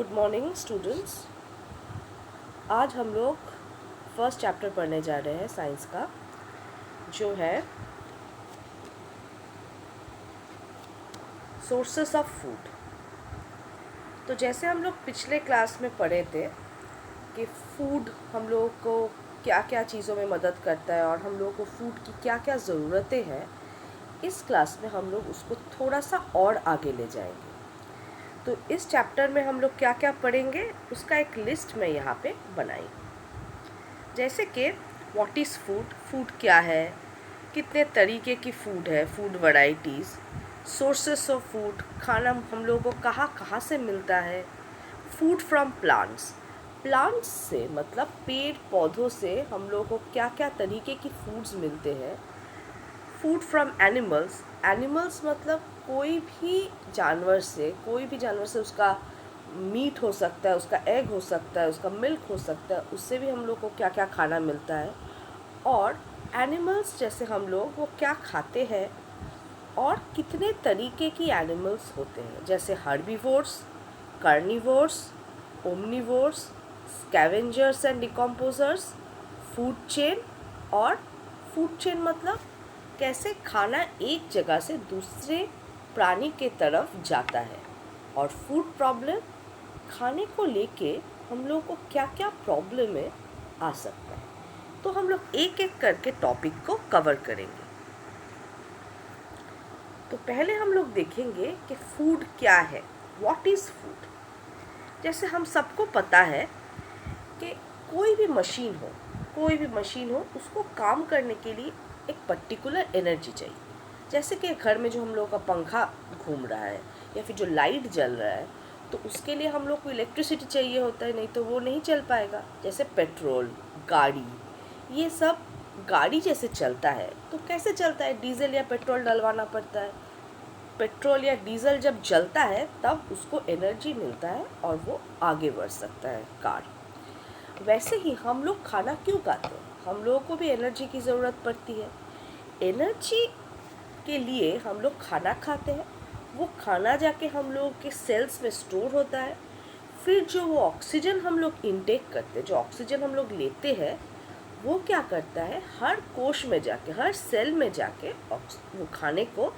Good morning students. आज हम लोग फर्स्ट चैप्टर पढ़ने जा रहे हैं साइंस का, जो है सोर्सेस ऑफ फूड। तो जैसे हम लोग पिछले क्लास में पढ़े थे कि फूड हम लोगों को क्या क्या चीज़ों में मदद करता है और हम लोगों को फूड की क्या क्या ज़रूरतें हैं, इस क्लास में हम लोग उसको थोड़ा सा और आगे ले जाएंगे। तो इस चैप्टर में हम लोग क्या क्या पढ़ेंगे उसका एक लिस्ट मैं यहाँ पे बनाई। जैसे कि व्हाट इज़ फूड, फूड क्या है, कितने तरीके की फूड है, food varieties, sources of food, खाना हम लोगों को कहाँ कहाँ से मिलता है, फूड फ्रॉम प्लांट्स, प्लांट्स से मतलब पेड़ पौधों से हम लोगों को क्या क्या तरीके की फूड्स मिलते हैं, फूड फ्रॉम एनिमल्स, एनिमल्स मतलब कोई भी जानवर से उसका मीट हो सकता है, उसका एग हो सकता है, उसका मिल्क हो सकता है, उससे भी हम लोग को क्या क्या खाना मिलता है। और एनिमल्स जैसे हम लोग वो क्या खाते हैं और कितने तरीके की एनिमल्स होते हैं, जैसे herbivores, carnivores, omnivores, scavengers and decomposers, food chain. और फूड चेन मतलब कैसे खाना एक जगह से दूसरे प्राणी के तरफ जाता है। और फूड प्रॉब्लम, खाने को लेके हम लोग को क्या क्या प्रॉब्लम है आ सकता है। तो हम लोग एक एक करके टॉपिक को कवर करेंगे। तो पहले हम लोग देखेंगे कि फूड क्या है, व्हाट इज़ फूड। जैसे हम सबको पता है कि कोई भी मशीन हो उसको काम करने के लिए एक पर्टिकुलर एनर्जी चाहिए। जैसे कि घर में जो हम लोग का पंखा घूम रहा है या फिर जो लाइट जल रहा है, तो उसके लिए हम लोग को इलेक्ट्रिसिटी चाहिए होता है, नहीं तो वो नहीं चल पाएगा। जैसे पेट्रोल, गाड़ी, ये सब गाड़ी जैसे चलता है तो कैसे चलता है, डीजल या पेट्रोल डलवाना पड़ता है। पेट्रोल या डीजल जब जलता है तब उसको एनर्जी मिलता है और वो आगे बढ़ सकता है कार। वैसे ही हम लोग खाना क्यों खाते हैं, हम लोगों को भी एनर्जी की ज़रूरत पड़ती है। एनर्जी के लिए हम लोग खाना खाते हैं, वो खाना जाके हम लोगों के सेल्स में स्टोर होता है। फिर जो वो ऑक्सीजन हम लोग इनटेक करते हैं, जो ऑक्सीजन हम लोग लेते हैं, वो क्या करता है, हर कोश में जाके, हर सेल में जाके वो खाने को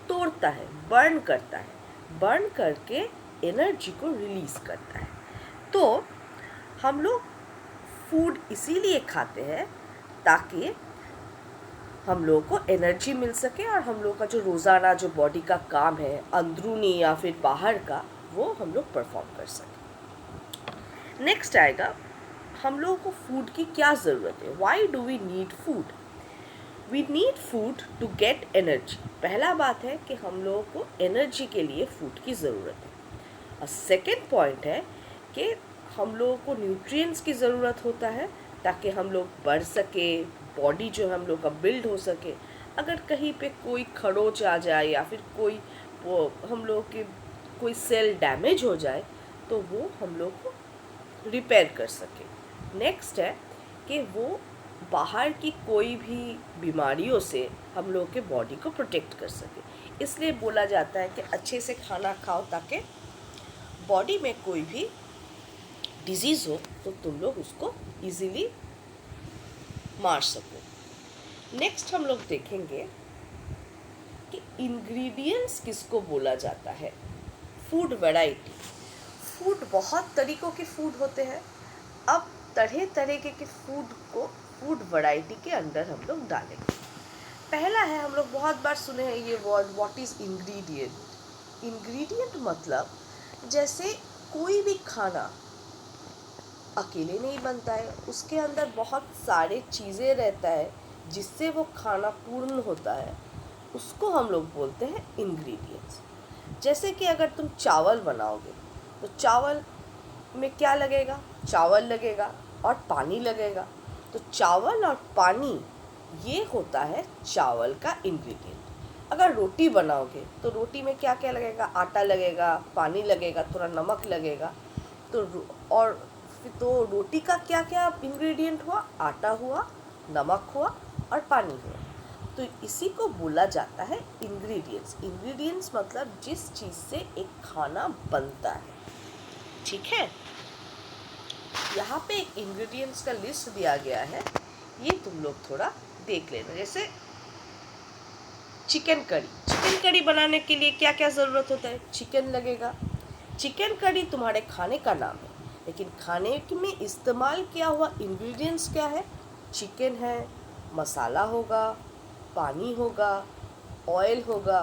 तोड़ता है, बर्न करता है, बर्न करके एनर्जी को रिलीज़ करता है। तो हम लोग फूड इसीलिए खाते हैं ताकि हम लोगों को एनर्जी मिल सके और हम लोग का जो रोज़ाना जो बॉडी का काम है, अंदरूनी या फिर बाहर का, वो हम लोग परफॉर्म कर सकें। नेक्स्ट आएगा हम लोगों को फूड की क्या ज़रूरत है, why do we need food. We need food to get energy. पहला बात है कि हम लोगों को एनर्जी के लिए फूड की ज़रूरत है। और सेकेंड पॉइंट है कि हम लोगों को न्यूट्रिएंट्स की ज़रूरत होता है ताकि हम लोग बढ़ सके, बॉडी जो हम लोग का बिल्ड हो सके। अगर कहीं पे कोई खरोच आ जाए या फिर कोई वो हम लोग के कोई सेल डैमेज हो जाए तो वो हम लोग को रिपेयर कर सके। नेक्स्ट है कि वो बाहर की कोई भी बीमारियों से हम लोग के बॉडी को प्रोटेक्ट कर सके। इसलिए बोला जाता है कि अच्छे से खाना खाओ ताकि बॉडी में कोई भी डिजीज़ हो तो तुम लोग उसको इजीली मार सको। नेक्स्ट हम लोग देखेंगे कि इंग्रेडिएंट्स किसको बोला जाता है। फूड वैरायटी, फूड बहुत तरीक़ों के फूड होते हैं। अब तरह तरह के फूड को फूड वैरायटी के अंदर हम लोग डालेंगे। पहला है, हम लोग बहुत बार सुने हैं ये word, what is ingredient. Ingredient मतलब जैसे कोई भी खाना अकेले नहीं बनता है, उसके अंदर बहुत सारे चीज़ें रहता है जिससे वो खाना पूर्ण होता है, उसको हम लोग बोलते हैं इंग्रेडिएंट्स। जैसे कि अगर तुम चावल बनाओगे तो चावल में क्या लगेगा, चावल लगेगा और पानी लगेगा। तो चावल और पानी ये होता है चावल का इंग्रेडिएंट। अगर रोटी बनाओगे तो रोटी में क्या क्या लगेगा, आटा लगेगा, पानी लगेगा, थोड़ा नमक लगेगा। तो रोटी का क्या क्या इंग्रेडिएंट हुआ, आटा हुआ, नमक हुआ और पानी हुआ। तो इसी को बोला जाता है इंग्रेडिएंट्स। इंग्रेडिएंट्स मतलब जिस चीज़ से एक खाना बनता है। ठीक है। यहाँ पे एक इंग्रेडिएंट्स का लिस्ट दिया गया है, ये तुम लोग थोड़ा देख लेना। जैसे चिकन करी बनाने के लिए क्या क्या ज़रूरत होता है? चिकन लगेगा। चिकन करी तुम्हारे खाने का नाम है, लेकिन खाने में इस्तेमाल किया हुआ इंग्रेडिएंट्स क्या है? चिकन है, मसाला होगा, पानी होगा, ऑयल होगा,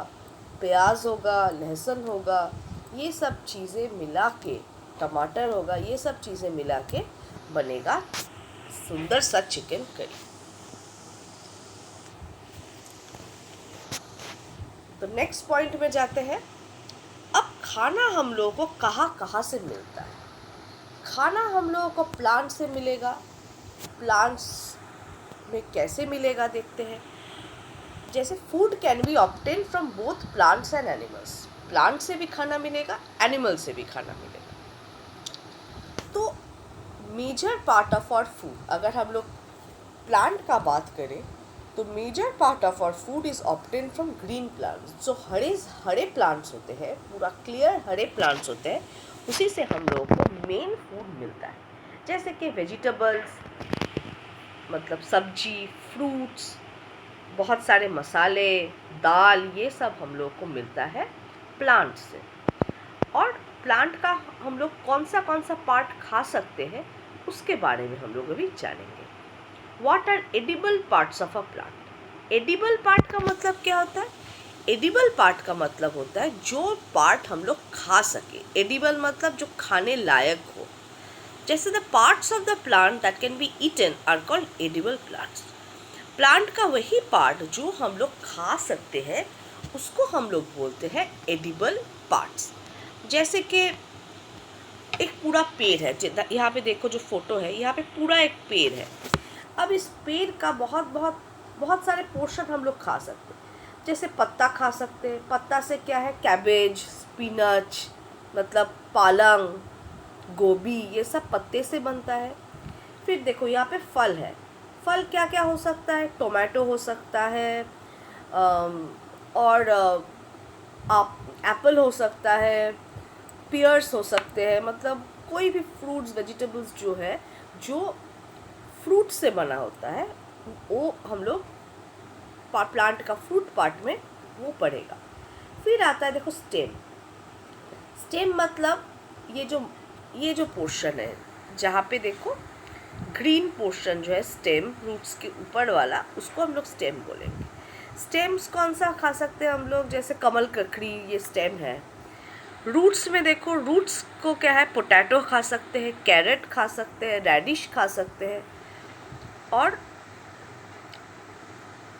प्याज होगा, लहसुन होगा, ये सब चीज़ें मिला के, टमाटर होगा, ये सब चीज़ें मिला के बनेगा सुंदर सा चिकन करी। तो नेक्स्ट पॉइंट में जाते हैं। अब खाना हम लोगों को कहाँ कहाँ से मिलता है? खाना हम लोगों को प्लांट से मिलेगा। प्लांट्स में कैसे मिलेगा देखते हैं। जैसे food can be obtain from both plants and animals. Plant से भी खाना मिलेगा, एनिमल से भी खाना मिलेगा। तो major part of our food, अगर हम लोग प्लांट का बात करें तो major part of our food is obtain from green plants. जो हरे प्लांट्स होते हैं, पूरा क्लियर हरे प्लांट्स होते हैं, उसी से हम लोगों को मेन फूड मिलता है। जैसे कि वेजिटेबल्स मतलब सब्जी, फ्रूट्स, बहुत सारे मसाले, दाल, ये सब हम लोग को मिलता है प्लांट से। और प्लांट का हम लोग कौन सा पार्ट खा सकते हैं उसके बारे में हम लोग अभी जानेंगे। What are edible parts of a plant? Edible part का मतलब क्या होता है? एडिबल पार्ट का मतलब होता है जो पार्ट हम लोग खा सके। एडिबल मतलब जो खाने लायक हो। जैसे the parts of the plant that can be eaten are called edible plants. Plant का वही पार्ट जो हम लोग खा सकते हैं उसको हम लोग बोलते हैं एडिबल पार्ट्स। जैसे कि एक पूरा पेड़ है, यहाँ पे देखो जो फोटो है, यहाँ पे पूरा एक पेड़ है। अब इस पेड़ का बहुत सारे पोर्शन हम लोग खा सकते हैं। जैसे पत्ता खा सकते हैं। पत्ता से क्या है? कैबेज, स्पिनच, मतलब पालंग, गोभी, ये सब पत्ते से बनता है। फिर देखो यहाँ पे फल है। फल क्या क्या हो सकता है? टोमेटो हो सकता है, और एप्पल हो सकता है, पियर्स हो सकते हैं। मतलब कोई भी फ्रूट्स, वेजिटेबल्स जो है, जो फ्रूट से बना होता है, वो हम लोग प्लांट का फ्रूट पार्ट में वो पड़ेगा। फिर आता है देखो स्टेम। स्टेम मतलब ये जो पोर्शन है, जहाँ पे देखो ग्रीन पोर्शन जो है स्टेम, रूट्स के ऊपर वाला, उसको हम लोग स्टेम बोलेंगे। स्टेम्स कौन सा खा सकते हैं हम लोग? जैसे कमल ककड़ी, ये स्टेम है। रूट्स में देखो, रूट्स को क्या है? पोटैटो खा सकते हैं, कैरेट खा सकते हैं, रेडिश खा सकते हैं। और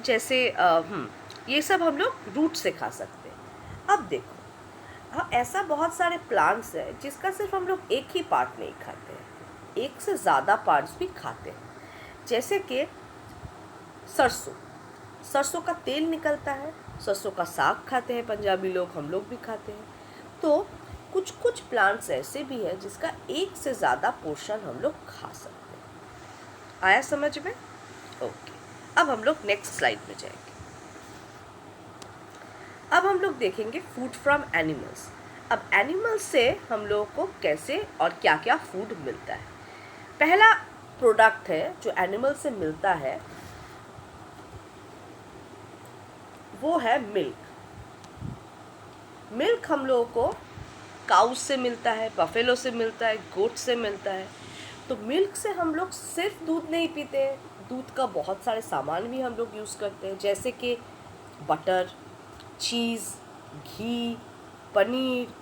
जैसे ये सब हम लोग रूट से खा सकते हैं। अब देखो, हाँ, ऐसा बहुत सारे प्लांट्स हैं जिसका सिर्फ हम लोग एक ही पार्ट नहीं खाते हैं, एक से ज़्यादा पार्ट्स भी खाते हैं। जैसे कि सरसों का तेल निकलता है। सरसों का साग खाते हैं पंजाबी लोग, हम लोग भी खाते हैं। तो कुछ प्लांट्स ऐसे भी हैं जिसका एक से ज़्यादा पोर्शन हम लोग खा सकते हैं। आया समझ में? ओके। अब हम लोग नेक्स्ट स्लाइड में जाएंगे। अब हम लोग देखेंगे फूड फ्रॉम एनिमल्स। अब एनिमल्स से हम लोगों को कैसे और क्या क्या फूड मिलता है। पहला प्रोडक्ट है जो एनिमल से मिलता है, वो है मिल्क। मिल्क हम लोगों को काउ से मिलता है, बफेलो से मिलता है, गोट से मिल्क है। तो मिल्क से हम लोग सिर्फ दूध नहीं पीते, दूध का बहुत सारे सामान भी हम लोग यूज़ करते हैं। जैसे कि बटर, चीज़, घी, पनीर,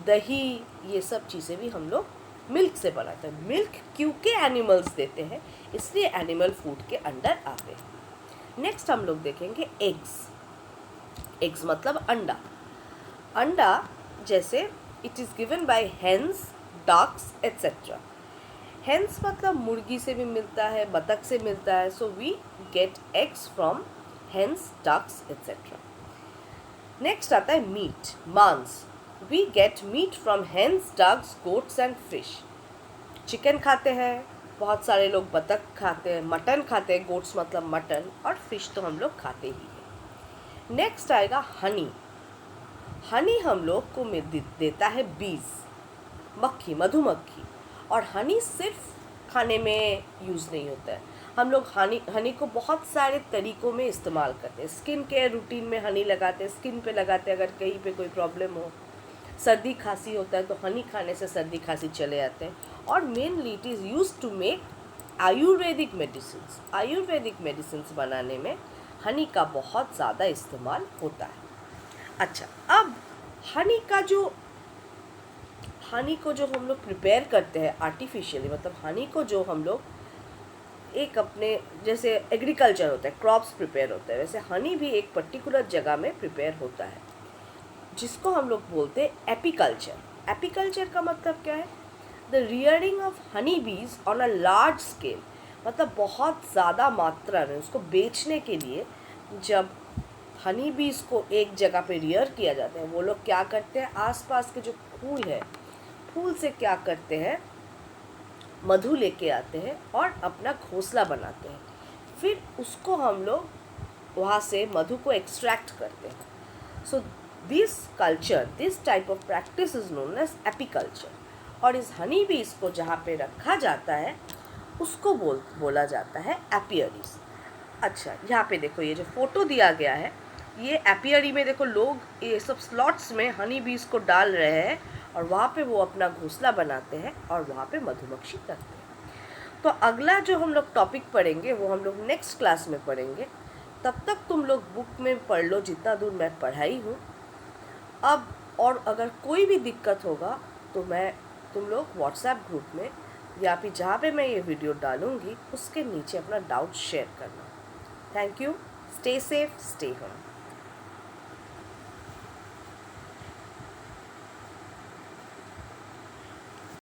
दही, ये सब चीज़ें भी हम लोग मिल्क से बनाते हैं। मिल्क क्योंकि एनिमल्स देते हैं, इसलिए एनिमल फूड के अंडर आते हैं। नेक्स्ट हम लोग देखेंगे एग्स मतलब अंडा। अंडा जैसे it is given by hens, ducks etcetera. Hens मतलब मुर्गी से भी मिलता है, बतख से मिलता है। So we get eggs from hens, ducks etcetera. Next आता है मीट, मांस। We get meat from hens, ducks, goats and fish. Chicken खाते हैं, बहुत सारे लोग बतख खाते हैं, मटन खाते हैं, गोट्स मतलब मटन, और फिश तो हम लोग खाते ही हैं। नेक्स्ट आएगा हनी। हनी हम लोग को देता है बीज। मक्खी, मधुमक्खी। और हनी सिर्फ खाने में यूज़ नहीं होता है, हम लोग हनी को बहुत सारे तरीक़ों में इस्तेमाल करते हैं। स्किन केयर रूटीन में हनी लगाते हैं, स्किन पे लगाते हैं, अगर कहीं पे कोई प्रॉब्लम हो, सर्दी खांसी होता है तो हनी खाने से सर्दी खांसी चले जाते हैं। और mainly it is use to make ayurvedic medicines. Ayurvedic medicines बनाने में हनी का बहुत ज़्यादा इस्तेमाल होता है। अच्छा, अब हनी को जो हम लोग प्रिपेयर करते हैं आर्टिफिशियली, मतलब हनी को जो हम लोग एक अपने जैसे एग्रीकल्चर होता है, क्रॉप्स प्रिपेयर होता है, वैसे हनी भी एक पर्टिकुलर जगह में प्रिपेयर होता है जिसको हम लोग बोलते हैं एपीकल्चर। एपीकल्चर का मतलब क्या है? द रियरिंग ऑफ हनी बीज ऑन अ लार्ज स्केल, मतलब बहुत ज़्यादा मात्रा में उसको बेचने के लिए जब हनी बीज को एक जगह पे रियर किया जाता है, वो लोग क्या करते हैं, आसपास के जो फूल है, फूल से क्या करते हैं, मधु लेके आते हैं और अपना घोंसला बनाते हैं। फिर उसको हम लोग वहाँ से मधु को एक्सट्रैक्ट करते हैं। So this type of practice is known as apiculture. और इस हनी बीज को जहाँ पे रखा जाता है उसको बोला जाता है एपियरीज। अच्छा, यहाँ पे देखो ये जो फोटो दिया गया है, ये एपियरी में देखो लोग ये सब स्लॉट्स में हनी बीज को डाल रहे हैं और वहाँ पे वो अपना घोंसला बनाते हैं और वहाँ पे मधुमक्खी करते हैं। तो अगला जो हम लोग टॉपिक पढ़ेंगे वो हम लोग नेक्स्ट क्लास में पढ़ेंगे। तब तक तुम लोग बुक में पढ़ लो जितना दूर मैं पढ़ाई हूँ। अब और अगर कोई भी दिक्कत होगा तो तुम लोग व्हाट्सएप ग्रुप में या फिर जहाँ पे मैं ये वीडियो डालूँगी उसके नीचे अपना डाउट शेयर करना। Thank you. Stay safe, stay home.